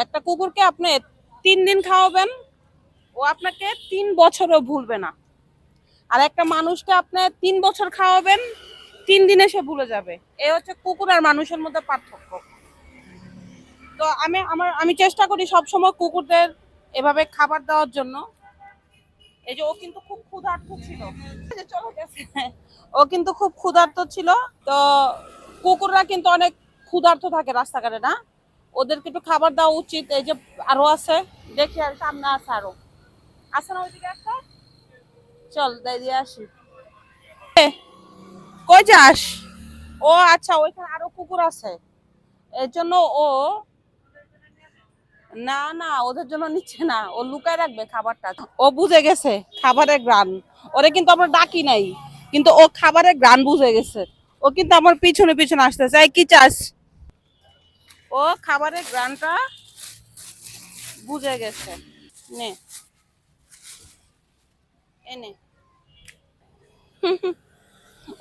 একটা কুকুরকে আপনি 3 দিন খাওয়াবেন, ও আপনাকে 3 বছরও ভুলবে না। আর একটা মানুষকে আপনি 3 বছর খাওয়াবেন, 3 দিনে সে ভুলে যাবে। এই হচ্ছে কুকুর আর মানুষের মধ্যে পার্থক্য। তো আমি চেষ্টা করি সবসময় কুকুরদের এভাবে খাবার দেওয়ার জন্য। এই যে ও কিন্তু খুব ক্ষুধার্ত ছিল, এই যে চলে গেছে। ও কিন্তু খুব ক্ষুধার্ত ছিল। তো কুকুররা কিন্তু অনেক ক্ষুধার্ত থাকে রাস্তাঘাটে, না? ওদেরকে একটু খাবার দেওয়া উচিত। এই যে আরো আছে, দেখি আর সামনে আছে আরো আছে না ওইদিকে একটা। চল দিয়ে আসি। কই যাস? ও আচ্ছা, ওইখানে আরো কুকুর আছে, এর জন্য ও না না ওদের জন্য নিচ্ছে না, ও লুকায় রাখবে খাবারটা। ও বুঝে গেছে খাবারের গ্রান। ওরে কিন্তু আমরা ডাকি নাই, কিন্তু ও খাবারের গ্রান বুঝে গেছে। ও কিন্তু আমার পিছনে পিছনে আসতেছে। এই কি চাস? ও খাবারের গ্রানটা বুঝে গেছে। নে এনে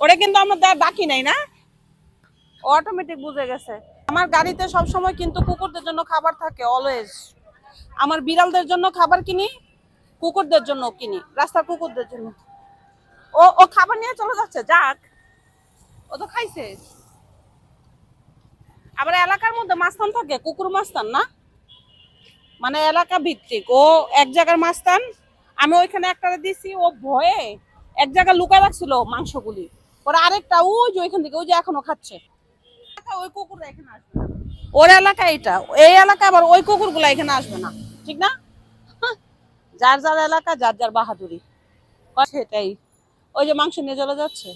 ওরে কিন্তু আমরা ডাকি নাই, না? অটোমেটিক বুঝে গেছে। আমার গাড়িতে সব সময় কিন্তু কুকুরদের জন্য খাবার থাকে অলওয়েজ। আমার বিড়ালদের জন্য খাবার কিনি, কুকুরদের জন্য কিনি, রাস্তার কুকুরদের জন্য। ও ও খাবার নিয়ে চলে যাচ্ছে, যাক। ও তো খাইছে। আবার এলাকার মধ্যে মাস্তান থাকে, কুকুর মাস্তান না, মানে এলাকা ভিত্তিক। ও এক জায়গার মাস্তান। আমি ওইখানে একটা দিছি, ও ভয়ে এক জায়গায় লুকায় রাখছিল মাংসগুলি। ওরা আরেকটা ওই যে ওইখান থেকে ওই যে এখনো খাচ্ছে। ওই কুকুররা এখানে আসবে না। ওর এলাকা এটা, এই এলাকা আবার ওই কুকুরগুলা এখানে আসবে না, ঠিক না? যার যার এলাকা, যার যার বাহাদুরি। সেটাই। ওই যে মাংস নিয়ে চলে যাচ্ছে।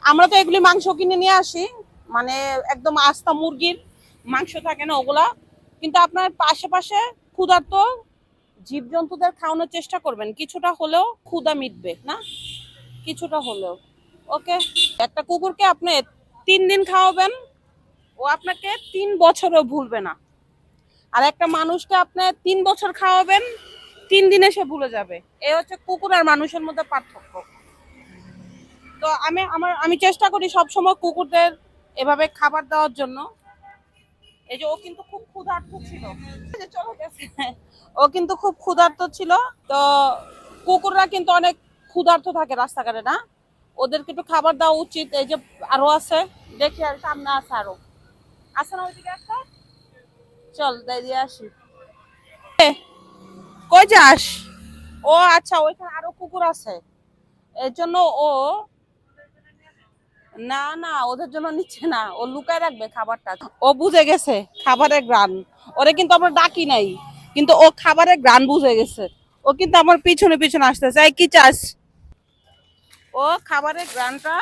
আমরা তো এগুলি মাংস কিনে নিয়ে আসি, মানে একদম আস্তা মুরগির মাংস থাকে না ওগুলা। কিন্তু আপনার পাশে ক্ষুধার্ত জীবজন্তুদের খাওয়ানোর চেষ্টা করবেন, কিছুটা হলেও ক্ষুধা মিটবে না, কিছুটা হলেও। ওকে। একটা কুকুরকে আপনি 3 দিন খাওয়াবেন, ও আপনাকে 3 বছরও ভুলবে না। আর একটা মানুষকে আপনি 3 বছর খাওয়াবেন, 3 দিনে সে ভুলে যাবে। এই হচ্ছে কুকুর আর মানুষের মধ্যে পার্থক্য। তো আমি চেষ্টা করি সবসময় কুকুরদের এভাবে খাবার দেওয়ার জন্য। এই যে ও কিন্তু খুব ক্ষুধার্ত ছিল, এই যে চলে গেছে। ও কিন্তু খুব ক্ষুধার্ত ছিল। তো কুকুররা কিন্তু অনেক ক্ষুধার্ত থাকে রাস্তাঘাটে, না? ওদেরকে একটু খাবার দেওয়া উচিত। এই যে আরো আছে, দেখি আর সামনে আছে আরো আছে না ওইদিকে একটা। চল দিয়ে আসি। কই যাস? ও আচ্ছা, ওইখানে আরো কুকুর আছে, এর জন্য ও না না ওদের জন্য নিচ্ছে না, ও লুকায় রাখবে খাবারটা। ও বুঝে গেছে খাবারের গ্রান। ওরে কিন্তু আমরা ডাকি নাই, কিন্তু ও খাবারের গ্রান বুঝে গেছে। ও কিন্তু আমার পিছনে পিছনে আসতেছে। এই কি চাস? ও খাবারের গ্রানটা